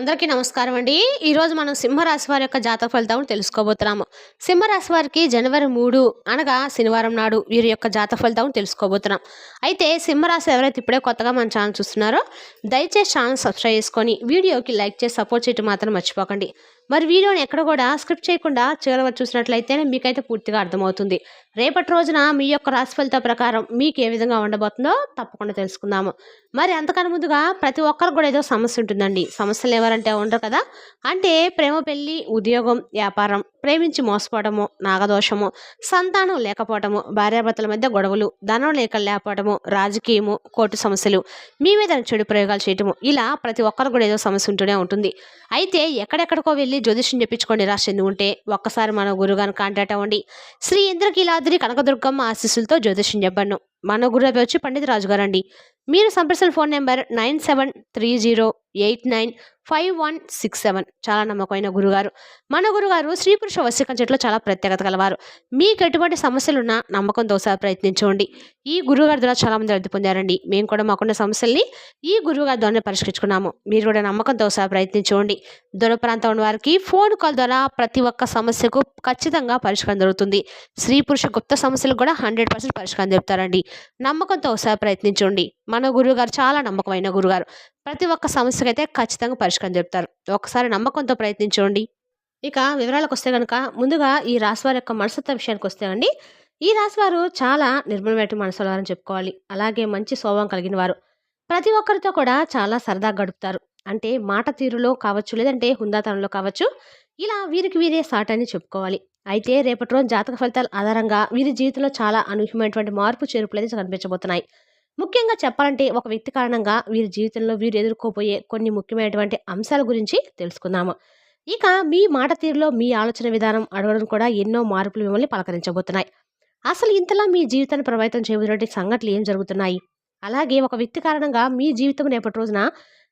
అందరికీ నమస్కారం అండి. ఈరోజు మనం సింహరాశి వారి యొక్క జాతక ఫలితాలను తెలుసుకోబోతున్నాము. సింహరాశి వారికి జనవరి 3 అనగా శనివారం నాడు వీరి యొక్క జాతక ఫలితాలను తెలుసుకోబోతున్నాం. అయితే సింహరాశి ఎవరైతే ఇప్పుడే కొత్తగా మన ఛానల్ చూస్తున్నారో దయచేసి ఛానల్ సబ్స్క్రైబ్ చేసుకొని వీడియోకి లైక్ చేసి సపోర్ట్ చేయడం మాత్రం మర్చిపోకండి. మరి వీడియోని ఎక్కడ కూడా స్క్రిప్ట్ చేయకుండా చివరి వరకు చూసినట్లయితేనే మీకైతే పూర్తిగా అర్థమవుతుంది. రేపటి రోజున మీ యొక్క రాశి ఫలిత ప్రకారం మీకు ఏ విధంగా ఉండబోతుందో తప్పకుండా తెలుసుకుందాము. మరి అంతకన్నా ముందుగా ప్రతి ఒక్కరికి కూడా ఏదో సమస్య ఉంటుందండి. సమస్యలు ఎవరంటే ఉండరు కదా. అంటే ప్రేమ, పెళ్లి, ఉద్యోగం, వ్యాపారం, ప్రేమించి మోసపోవడము, నాగదోషము, సంతానం లేకపోవటము, భార్యాభర్తల మధ్య గొడవలు, ధనం లేకపోవటము, రాజకీయము, కోర్టు సమస్యలు, మీ మీద చెడు ప్రయోగాలు చేయటము, ఇలా ప్రతి ఒక్కరికి కూడా ఏదో సమస్య ఉంటూనే ఉంటుంది. అయితే ఎక్కడెక్కడికో వెళ్ళి జ్యోతిష్యం చెప్పించుకొని నిరాశ చెంది ఉంటే ఒక్కసారి మన గురుగారిని కాంటాక్ట్ అవ్వండి. శ్రీ ఇంద్రకీలాద్రి కనకదుర్గమ్మ ఆశీస్సులతో జ్యోతిష్యం చెప్పండి. మన గురువు వచ్చి పండిత రాజు గారు అండి. మీరు సంప్రదించిన ఫోన్ నెంబర్ 9730895167. చాలా నమ్మకమైన గురుగారు. మన గురుగారు స్త్రీ పురుష వశీకరణ చెట్లో చాలా ప్రత్యేకత గలవారు. మీకు ఎటువంటి సమస్యలున్నా నమ్మకంతో ఒకసారి ప్రయత్నించండి. ఈ గురువుగారి ద్వారా చాలా మంది లబ్ధి పొందారండి. మేము కూడా మాకున్న సమస్యల్ని ఈ గురువుగారి ద్వారా పరిష్కరించుకున్నాము. మీరు కూడా నమ్మకంతో ఒకసారి ప్రయత్నించండి. దూర ప్రాంతం ఉన్న వారికి ఫోన్ కాల్ ద్వారా ప్రతి ఒక్క సమస్యకు ఖచ్చితంగా పరిష్కారం దొరుకుతుంది. స్త్రీ పురుష గుప్త సమస్యలకు కూడా 100% పరిష్కారం చెప్తారండి. నమ్మకంతో ఒకసారి ప్రయత్నించండి. మన గురువుగారు చాలా నమ్మకమైన గురుగారు. ప్రతి ఒక్క సమస్యకైతే ఖచ్చితంగా పరిష్కారం చెప్తారు. ఒకసారి నమ్మకంతో ప్రయత్నించండి. ఇక వివరాలకు వస్తే కనుక ముందుగా ఈ రాశివారి యొక్క మనస్తత్వ విషయానికి వస్తే అండి, ఈ రాశివారు చాలా నిర్మలమైన మనసు వారని చెప్పుకోవాలి. అలాగే మంచి స్వభావం కలిగిన వారు. ప్రతి ఒక్కరితో కూడా చాలా సరదాగా గడుపుతారు. అంటే మాట తీరులో కావచ్చు, లేదంటే హుందాతనంలో కావచ్చు, ఇలా వీరికి వీరే సాటని చెప్పుకోవాలి. అయితే రేపటి రోజు జాతక ఫలితాల ఆధారంగా వీరి జీవితంలో చాలా అనూహ్యమైనటువంటి మార్పు చేర్పులు అయితే కనిపించబోతున్నాయి. ముఖ్యంగా చెప్పాలంటే ఒక వ్యక్తి కారణంగా వీరి జీవితంలో వీరు ఎదుర్కోబోయే కొన్ని ముఖ్యమైనటువంటి అంశాల గురించి తెలుసుకుందాము. ఇక మీ మాట తీరులో మీ ఆలోచన విధానం అడగడం కూడా ఎన్నో మార్పులు మిమ్మల్ని పలకరించబోతున్నాయి. అసలు ఇంతలా మీ జీవితాన్ని ప్రభావితం చేయబోతున్నటువంటి సంఘటనలు ఏం జరుగుతున్నాయి, అలాగే ఒక వ్యక్తి కారణంగా మీ జీవితం రేపటి రోజున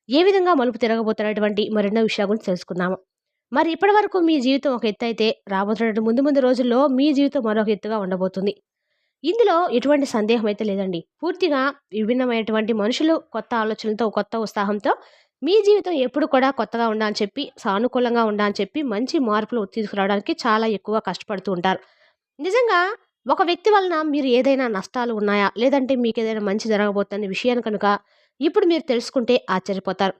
ఏ విధంగా మలుపు తిరగబోతున్నటువంటి మరెన్నో విషయాల గురించి తెలుసుకుందాము. మరి ఇప్పటి వరకు మీ జీవితం ఒక ఎత్తు అయితే రాబోతున్నటువంటి ముందు ముందు రోజుల్లో మీ జీవితం మరొక ఎత్తుగా ఉండబోతుంది. ఇందులో ఎటువంటి సందేహం అయితే లేదండి. పూర్తిగా విభిన్నమైనటువంటి మనుషులు కొత్త ఆలోచనలతో, కొత్త ఉత్సాహంతో మీ జీవితం ఎప్పుడు కూడా కొత్తగా ఉండాలని చెప్పి, సానుకూలంగా ఉండాలని చెప్పి మంచి మార్పులు తీసుకురావడానికి చాలా ఎక్కువ కష్టపడుతూ ఉంటారు. నిజంగా ఒక వ్యక్తి వలన మీరు ఏదైనా నష్టాలు ఉన్నాయా, లేదంటే మీకు ఏదైనా మంచి జరగబోతున్న విషయాన్ని కనుక ఇప్పుడు మీరు తెలుసుకుంటే ఆశ్చర్యపోతారు.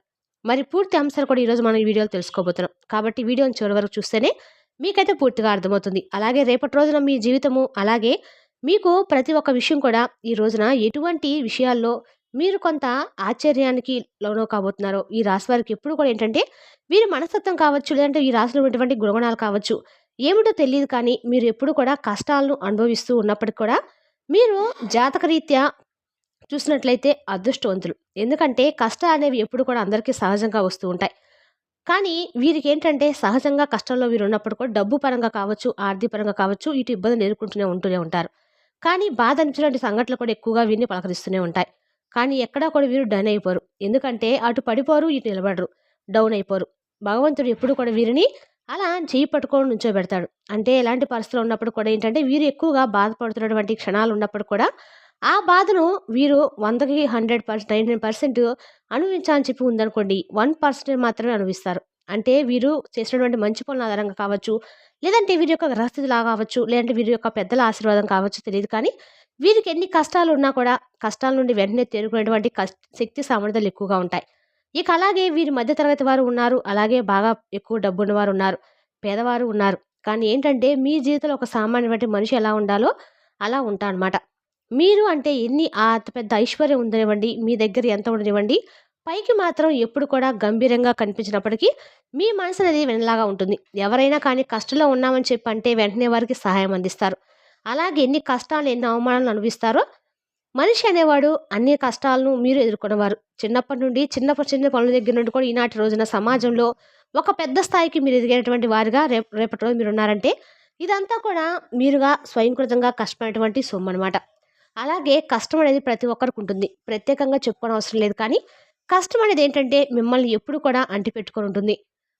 మరి పూర్తి అంశాలు కూడా ఈరోజు మనం ఈ వీడియోలో తెలుసుకోబోతున్నాం. కాబట్టి వీడియోని చివరి వరకు చూస్తేనే మీకైతే పూర్తిగా అర్థమవుతుంది. అలాగే రేపటి రోజున మీ జీవితము, అలాగే మీకు ప్రతి ఒక్క విషయం కూడా ఈ రోజున ఎటువంటి విషయాల్లో మీరు కొంత ఆశ్చర్యానికి లోనో కాబోతున్నారో ఈ రాశి వారికి ఎప్పుడు కూడా ఏంటంటే వీరి మనస్తత్వం కావచ్చు, లేదంటే ఈ రాశిలో ఉన్నటువంటి గుణగణాలు కావచ్చు, ఏమిటో తెలియదు. కానీ మీరు ఎప్పుడు కూడా కష్టాలను అనుభవిస్తూ ఉన్నప్పటికీ కూడా మీరు జాతకరీత్యా చూసినట్లయితే అదృష్టవంతులు. ఎందుకంటే కష్టాలు అనేవి ఎప్పుడు కూడా అందరికీ సహజంగా వస్తూ ఉంటాయి. కానీ వీరికి ఏంటంటే సహజంగా కష్టంలో వీరు ఉన్నప్పుడు కూడా డబ్బు పరంగా కావచ్చు, ఆర్థిక పరంగా కావచ్చు, ఇటు ఇబ్బందులు ఉంటూనే ఉంటారు. కానీ బాధ అనిపించినటువంటి సంఘటనలు కూడా ఎక్కువగా వీరిని పలకరిస్తూనే ఉంటాయి. కానీ ఎక్కడా కూడా వీరు డౌన్ అయిపోరు. ఎందుకంటే అటు పడిపోరు, ఇటు నిలబడరు, డౌన్ అయిపోరు. భగవంతుడు ఎప్పుడు కూడా వీరిని అలా చేయి పట్టుకొని నుంచోబెడతాడు. అంటే ఎలాంటి పరిస్థితులు ఉన్నప్పుడు కూడా ఏంటంటే వీరు ఎక్కువగా బాధపడుతున్నటువంటి క్షణాలు ఉన్నప్పుడు కూడా ఆ బాధను వీరు 100కి 100%, 99% అనుభవించాలని చెప్పి ఉందనుకోండి, 1% మాత్రమే అనుభవిస్తారు. అంటే వీరు చేసినటువంటి మంచి పనుల ఆధారంగా కావచ్చు, లేదంటే వీరి యొక్క గ్రహస్థితిలా కావచ్చు, లేదంటే వీరి యొక్క పెద్దల ఆశీర్వాదం కావచ్చు, తెలియదు. కానీ వీరికి ఎన్ని కష్టాలు ఉన్నా కూడా కష్టాల నుండి వెంటనే తేరుకునేటువంటి శక్తి సామర్థ్యాలు ఎక్కువగా ఉంటాయి. ఇక అలాగే వీరి మధ్య తరగతి వారు ఉన్నారు, అలాగే బాగా ఎక్కువ డబ్బు ఉన్నవారు ఉన్నారు, పేదవారు ఉన్నారు. కానీ ఏంటంటే మీ జీవితంలో ఒక సామాన్యమైన మనిషి ఎలా ఉండాలో అలా ఉంటా అనమాట. మీరు అంటే ఎన్ని అంత పెద్ద ఐశ్వర్యం ఉండనివ్వండి, మీ దగ్గర ఎంత ఉండనివ్వండి, పైకి మాత్రం ఎప్పుడు కూడా గంభీరంగా కనిపించినప్పటికీ మీ మనసు అనేది వెనలాగా ఉంటుంది. ఎవరైనా కానీ కష్టంలో ఉన్నామని చెప్పి అంటే వెంటనే వారికి సహాయం అందిస్తారు. అలాగే ఎన్ని కష్టాలు, ఎన్ని అవమానాలను అనుభవిస్తారో మనిషి అనేవాడు అన్ని కష్టాలను మీరు ఎదుర్కొనేవారు. చిన్నప్పటి నుండి చిన్న పనుల దగ్గర నుండి కూడా ఈనాటి రోజున సమాజంలో ఒక పెద్ద స్థాయికి మీరు ఎదిగేటువంటి వారిగా రేపటి రోజు మీరు ఉన్నారంటే ఇదంతా కూడా మీరుగా స్వయంకృతంగా కష్టమైనటువంటి సొమ్ము అనమాట. అలాగే కష్టం అనేది ప్రతి ఒక్కరికి ఉంటుంది, ప్రత్యేకంగా చెప్పుకోవడం అవసరం లేదు. కానీ కష్టం అనేది ఏంటంటే మిమ్మల్ని ఎప్పుడు కూడా అంటిపెట్టుకొని ఉంటుంది.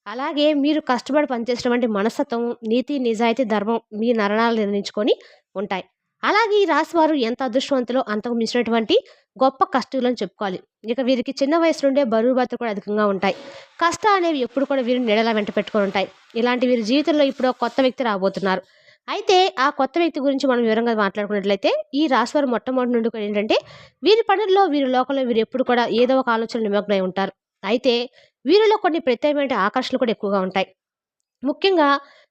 అలాగే మీరు కష్టపడి పనిచేసినటువంటి మనస్తత్వం, నీతి, నిజాయితీ, ధర్మం మీ నరణాలు నిర్ణయించుకొని ఉంటాయి. అలాగే ఈ రాశి వారు ఎంత అదృష్టవంతులో అంతకు మించినటువంటి గొప్ప కష్టులని చెప్పుకోవాలి. ఇక వీరికి చిన్న వయసు నుండే బరువు బాధ్యతలు కూడా అధికంగా ఉంటాయి. కష్టాలనేవి ఎప్పుడు కూడా వీరిని నీడలా వెంట పెట్టుకొని ఉంటాయి. ఇలాంటి వీరి జీవితంలో ఇప్పుడు ఒక కొత్త వ్యక్తి రాబోతున్నారు. అయితే ఆ కొత్త వ్యక్తి గురించి మనం వివరంగా మాట్లాడుకున్నట్లయితే ఈ రాశి వారు మొట్టమొదటి నుండి కూడా ఏంటంటే వీరి పనుల్లో, వీరి లోకంలో వీరు ఎప్పుడు కూడా ఏదో ఒక ఆలోచనలో నిమగ్నమై ఉంటారు. అయితే వీరిలో కొన్ని ప్రత్యేకమైన ఆకర్షణలు కూడా ఎక్కువగా ఉంటాయి. ముఖ్యంగా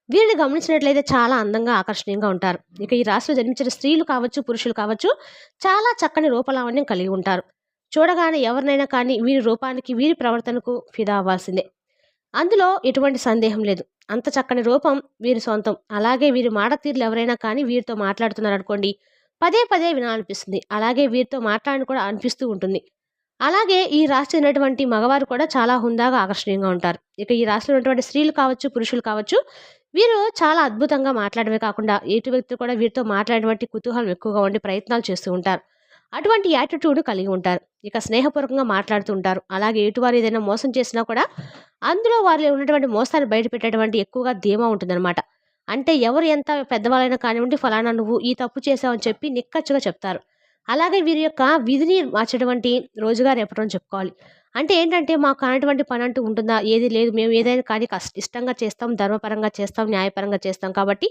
వీరిని గమనించినట్లయితే చాలా అందంగా, ఆకర్షణీయంగా ఉంటారు. ఇక ఈ రాశిలో జన్మించిన స్త్రీలు కావచ్చు, పురుషులు కావచ్చు చాలా చక్కని రూపలావణ్యం కలిగి ఉంటారు. చూడగానే ఎవరినైనా కానీ వీరి రూపానికి, వీరి ప్రవర్తనకు ఫిదా అవ్వాల్సిందే. అందులో ఎటువంటి సందేహం లేదు. అంత చక్కని రూపం వీరి సొంతం. అలాగే వీరి మాట తీరులు ఎవరైనా కానీ వీరితో మాట్లాడుతున్నారనుకోండి, పదే పదే వినాలనిపిస్తుంది. అలాగే వీరితో మాట్లాడని కూడా అనిపిస్తూ ఉంటుంది. అలాగే ఈ రాశి చెందినటువంటి మగవారు కూడా చాలా హుందాగా, ఆకర్షణీయంగా ఉంటారు. ఇక ఈ రాశిలో ఉన్నటువంటి స్త్రీలు కావచ్చు, పురుషులు కావచ్చు, వీరు చాలా అద్భుతంగా మాట్లాడమే కాకుండా ఎటు వ్యక్తులు కూడా వీరితో మాట్లాడేటువంటి కుతూహలం ఎక్కువగా ఉండి ప్రయత్నాలు చేస్తూ ఉంటారు. అటువంటి యాటిట్యూడ్ కలిగి ఉంటారు. ఇక స్నేహపూర్వకంగా మాట్లాడుతూ ఉంటారు. అలాగే ఎటువారు ఏదైనా మోసం చేసినా కూడా అందులో వారిలో ఉన్నటువంటి మోసాన్ని బయట పెట్టేటువంటి ఎక్కువగా ధీమా ఉంటుందన్నమాట. అంటే ఎవరు ఎంత పెద్దవాళ్ళైనా కానివ్వండి, ఫలానా నువ్వు ఈ తప్పు చేసావని చెప్పి నిక్కచ్చిగా చెప్తారు. అలాగే వీరి యొక్క విధిని మార్చేటువంటి రోజుగా రేపటని చెప్పుకోవాలి. అంటే ఏంటంటే మాకు కానటువంటి పని అంటూ ఉంటుందా? ఏది లేదు. మేము ఏదైనా కానీ ఇష్టంగా చేస్తాం, ధర్మపరంగా చేస్తాం, న్యాయపరంగా చేస్తాం కాబట్టి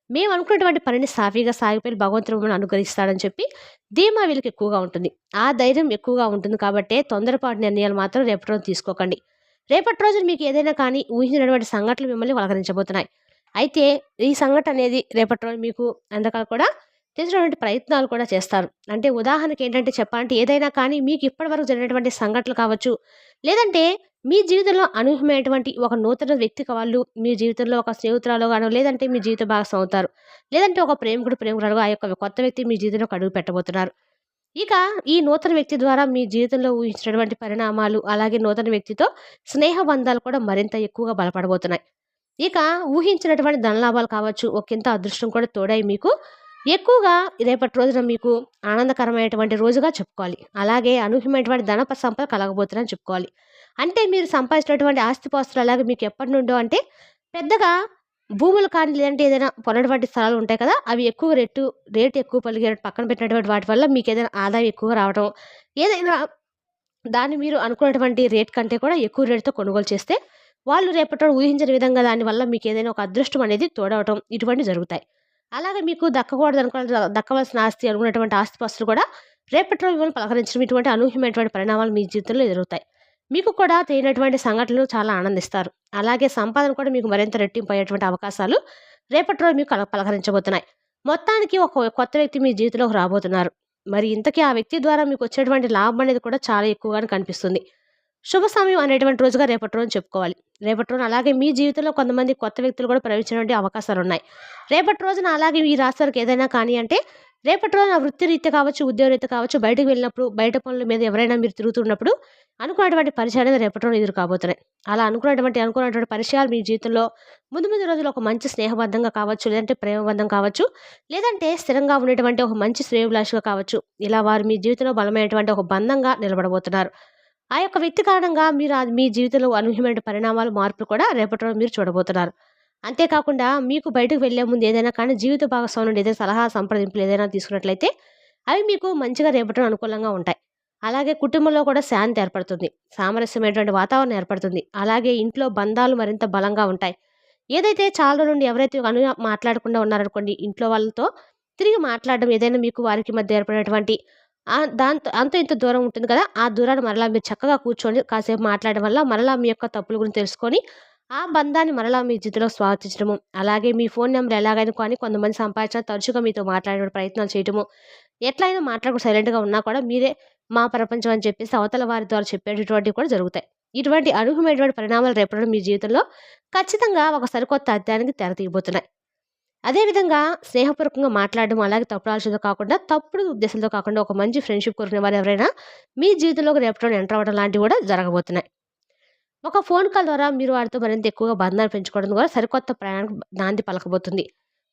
మేము అనుకున్నటువంటి పనిని సాఫీగా సాగిపోయి భగవంతుడు మమ్మల్ని అనుగ్రహిస్తాడని చెప్పి ధీమా వీళ్ళకి ఎక్కువగా ఉంటుంది. ఆ ధైర్యం ఎక్కువగా ఉంటుంది కాబట్టే తొందరపాటు నిర్ణయాలు మాత్రం రేపటి రోజు తీసుకోకండి. రేపటి రోజున మీకు ఏదైనా కానీ ఊహించినటువంటి సంఘటనలు మిమ్మల్ని వలకరించబోతున్నాయి. అయితే ఈ సంఘటన అనేది రేపటి రోజు మీకు అందకాలు కూడా తెలిసినటువంటి ప్రయత్నాలు కూడా చేస్తారు. అంటే ఉదాహరణకి ఏంటంటే చెప్పాలంటే ఏదైనా కానీ మీకు ఇప్పటివరకు జరిగినటువంటి సంఘటనలు కావచ్చు, లేదంటే మీ జీవితంలో అనూహ్యమైనటువంటి ఒక నూతన వ్యక్తికి వాళ్ళు మీ జీవితంలో ఒక స్నేహితురాలు గానో, లేదంటే మీ జీవిత భాగస్వామి అవుతారు. లేదంటే ఒక ప్రేమికుడు, ప్రేమికురాలుగా ఆ యొక్క కొత్త వ్యక్తి మీ జీవితంలోకి అడుగు పెట్టబోతున్నారు. ఇక ఈ నూతన వ్యక్తి ద్వారా మీ జీవితంలో ఊహించినటువంటి పరిణామాలు, అలాగే నూతన వ్యక్తితో స్నేహ బంధాలు కూడా మరింత ఎక్కువగా బలపడబోతున్నాయి. ఇక ఊహించినటువంటి ధనలాభాలు కావచ్చు, ఒకంత అదృష్టం కూడా తోడై మీకు ఎక్కువగా రేపటి రోజున మీకు ఆనందకరమైనటువంటి రోజుగా చెప్పుకోవాలి. అలాగే అనూహ్యమైనటువంటి సంపద కలగబోతుందని చెప్పుకోవాలి. అంటే మీరు సంపాదించినటువంటి ఆస్తిపాస్తులు అలాగే మీకు ఎప్పటి నుండో అంటే పెద్దగా భూములు కానీ లేదంటే ఏదైనా కొన్నటువంటి స్థలాలు ఉంటాయి కదా! అవి ఎక్కువ రేటు ఎక్కువ పలిగే పక్కన పెట్టినటువంటి వాటి వల్ల మీకు ఏదైనా ఆదాయం ఎక్కువగా రావడం, ఏదైనా దాన్ని మీరు అనుకున్నటువంటి రేట్ కంటే కూడా ఎక్కువ రేట్‌తో కొనుగోలు చేస్తే, వాళ్ళు రేపటి రోజు ఊహించని విధంగా దానివల్ల మీకేదైనా ఒక అదృష్టం అనేది తోడవటం ఇటువంటివి జరుగుతాయి. అలాగే మీకు దక్కవలసిన ఆస్తి అనుకున్నటువంటి ఆస్తిపాస్తులు కూడా రేపటి రోజు మిమ్మల్ని పలకరించడం ఇటువంటి అనూహ్యమైనటువంటి పరిణామాలు మీ జీవితంలో ఎదురవుతాయి. మీకు కూడా తెలియనటువంటి సంఘటనలు చాలా ఆనందిస్తారు. అలాగే సంపాదన కూడా మీకు మరింత రెట్టింపు అయ్యేటువంటి అవకాశాలు రేపటి రోజు మీకు పలకరించబోతున్నాయి. మొత్తానికి ఒక కొత్త వ్యక్తి మీ జీవితంలోకి రాబోతున్నారు. మరి ఇంతకీ ఆ వ్యక్తి ద్వారా మీకు వచ్చేటువంటి లాభం అనేది కూడా చాలా ఎక్కువగానే కనిపిస్తుంది. శుభ సమయం అనేటువంటి రోజుగా రేపటి రోజున చెప్పుకోవాలి. రేపటి రోజున అలాగే మీ జీవితంలో కొంతమంది కొత్త వ్యక్తులు కూడా ప్రవేశించేటువంటి అవకాశాలున్నాయి. రేపటి రోజున అలాగే ఈ రాశి వారికి ఏదైనా కానీ అంటే, రేపటి రోజున వృత్తిరీత్యా కావచ్చు, ఉద్యోగరీత్యా కావచ్చు, బయటకు వెళ్ళినప్పుడు, బయట పనుల మీద ఎవరైనా మీరు తిరుగుతున్నప్పుడు అనుకున్నటువంటి పరిచయాలు అనేది రేపటి రోజున ఎదురు కాబోతున్నాయి. అలా అనుకున్నటువంటి పరిచయాలు మీ జీవితంలో ముందు ముందు రోజుల్లో ఒక మంచి స్నేహబంధంగా కావచ్చు, లేదంటే ప్రేమబంధం కావచ్చు, లేదంటే స్థిరంగా ఉండేటువంటి ఒక మంచి శ్రేయోభిలాషిగా కావచ్చు, ఇలా వారు మీ జీవితంలో బలమైనటువంటి ఒక బంధంగా నిలబడబోతున్నారు. ఆ యొక్క వ్యక్తి కారణంగా మీరు మీ జీవితంలో అనూహ్యమైన పరిణామాలు, మార్పులు కూడా రేపటి రోజు మీరు చూడబోతున్నారు. అంతేకాకుండా మీకు బయటకు వెళ్ళే ముందు ఏదైనా కానీ జీవిత భాగస్వామి నుండి ఏదైనా సలహా, సంప్రదింపులు ఏదైనా తీసుకున్నట్లయితే అవి మీకు మంచిగా రేపటి రోజు అనుకూలంగా ఉంటాయి. అలాగే కుటుంబంలో కూడా శాంతి ఏర్పడుతుంది. సామరస్యమైనటువంటి వాతావరణం ఏర్పడుతుంది. అలాగే ఇంట్లో బంధాలు మరింత బలంగా ఉంటాయి. ఏదైతే చాలా రోజుల నుండి ఎవరైతే మాట్లాడకుండా ఉన్నారనుకోండి, ఇంట్లో వాళ్ళతో తిరిగి మాట్లాడడం ఏదైనా మీకు వారికి మధ్య ఏర్పడినటువంటి దాంతో అంతో ఇంతో దూరం ఉంటుంది కదా! ఆ దూరాన్ని మరలా మీరు చక్కగా కూర్చొని కాసేపు మాట్లాడడం వల్ల మరలా మీ యొక్క తప్పుల గురించి తెలుసుకొని, ఆ బంధాన్ని మరలా మీ జీవితంలో స్వాగతించడము, అలాగే మీ ఫోను నంబర్ ఎలాగైనా కానీ కొంతమంది సంపాదించిన తరచుగా మీతో మాట్లాడే ప్రయత్నాలు చేయటము, ఎట్లయినా మాట్లాడకుండా సైలెంట్‌గా ఉన్నా కూడా మీరే మా ప్రపంచం అని చెప్పేసి అవతల వారి ద్వారా చెప్పేటటువంటివి కూడా జరుగుతాయి. ఇటువంటి అనూహ్యమైనటువంటి పరిణామాలు రేపటి మీ జీవితంలో ఖచ్చితంగా ఒక సరికొత్త అధ్యాయానికి తెర తీయబోతున్నాయి. అదేవిధంగా స్నేహపూర్వకంగా మాట్లాడడం, అలాగే తప్పుడు ఆలోచనతో కాకుండా, తప్పుడు ఉద్దేశంతో కాకుండా ఒక మంచి ఫ్రెండ్‌షిప్ కోరుకునే వారు ఎవరైనా మీ జీవితంలోకి రేపటి ఎంటర్ అవ్వడం లాంటివి కూడా జరగబోతున్నాయి. ఒక ఫోన్ కాల్ ద్వారా మీరు వారితో మరింత ఎక్కువగా బంధాలు పెంచుకోవడం ద్వారా సరికొత్త ప్రయాణానికి నాంది పలకబోతుంది.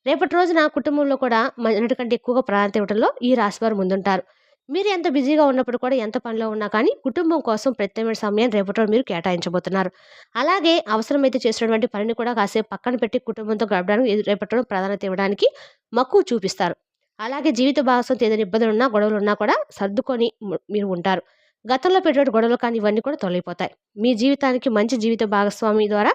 రేపటి రోజున కుటుంబంలో కూడా అన్నిటికంటే ఎక్కువగా ప్రాధాన్యత ఇవ్వడంలో ఈ రాశివారు ముందుంటారు. మీరు ఎంత బిజీగా ఉన్నప్పుడు కూడా, ఎంత పనిలో ఉన్నా కానీ కుటుంబం కోసం ప్రత్యేకమైన సమయాన్ని రేపటి రోజు మీరు కేటాయించబోతున్నారు. అలాగే అవసరమైతే చేసినటువంటి పనిని కూడా కాసేపు పక్కన పెట్టి కుటుంబంతో గడపడానికి రేపటి రోజు ప్రాధాన్యత ఇవ్వడానికి మక్కువ చూపిస్తారు. అలాగే జీవిత భాగస్వామితో ఏదైనా ఇబ్బందులున్నా, గొడవలున్నా కూడా సర్దుకొని మీరు ఉంటారు. గతంలో పెట్టినటువంటి గొడవలు కానీ ఇవన్నీ కూడా తొలగిపోతాయి. మీ జీవితానికి మంచి జీవిత భాగస్వామి ద్వారా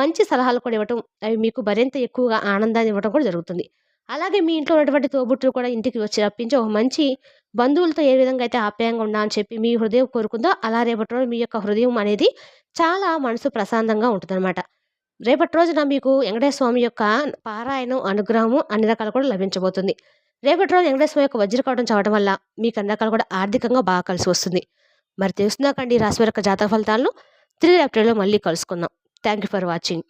మంచి సలహాలు కూడా ఇవ్వటం, అవి మీకు మరింత ఎక్కువగా ఆనందాన్ని ఇవ్వటం కూడా జరుగుతుంది. అలాగే మీ ఇంట్లో ఉన్నటువంటి తోబుట్టువు కూడా ఇంటికి వచ్చి రప్పించి ఒక మంచి బంధువులతో ఏ విధంగా అయితే ఆప్యాయంగా ఉండా అని చెప్పి మీ హృదయం కోరుకుందో, అలా రేపటి రోజు మీ యొక్క హృదయం అనేది చాలా మనసు ప్రశాంతంగా ఉంటదనమాట. రేపటి రోజున మీకు వెంకటేశ్వర స్వామి యొక్క పారాయణం, అనుగ్రహము అన్ని రకాలు కూడా లభించబోతుంది. రేపటి రోజు వెంకటేశ్వర స్వామి యొక్క వజ్రకవచం చదవడం వల్ల మీకు అన్ని రకాలు కూడా ఆర్థికంగా బాగా కలిసొస్తుంది. మరి తెలుసుందాకండి ఈ రాశి వారి యొక్క జాతక ఫలితాలను. తిరిగి రేపటి వీడియోలో మళ్ళీ కలుసుకుందాం. Thank you for watching.